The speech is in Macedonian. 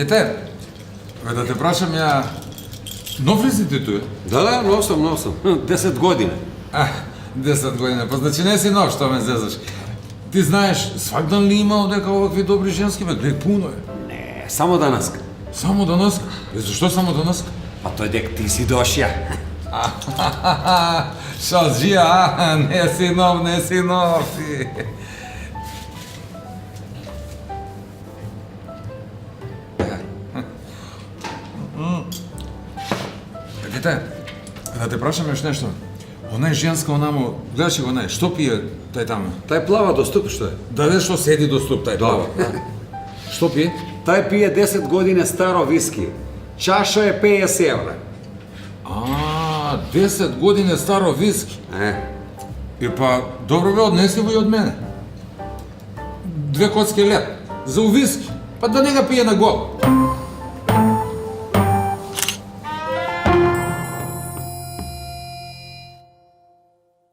Дете, да те прашам ја, нов ли си ти туе? Да, нов съм. 10 години. 10 години, па значи не си нов, што ме зезаш. Ти знаеш, свакдан ли има дека овакви добри женски, бе, гледай, пуно е. Не, само данаска. Само данаска? Зашто само данаска? Па тој дек ти си дошја. Шалджија, не си нов ти. Дете, да те прашам еш нешто. Онај женска онамо, гледаш го онај, што пие тај таму? Тај плава до ступ, што е? Да што седи до ступ тај плава. Што пие? Тај пие 10 години старо виски. Чаша е 50 евра. 10 години старо виски. И па, добро бе, однеси го и од мене. 2 коцки лед. За виски. Па да не ga пие на гол.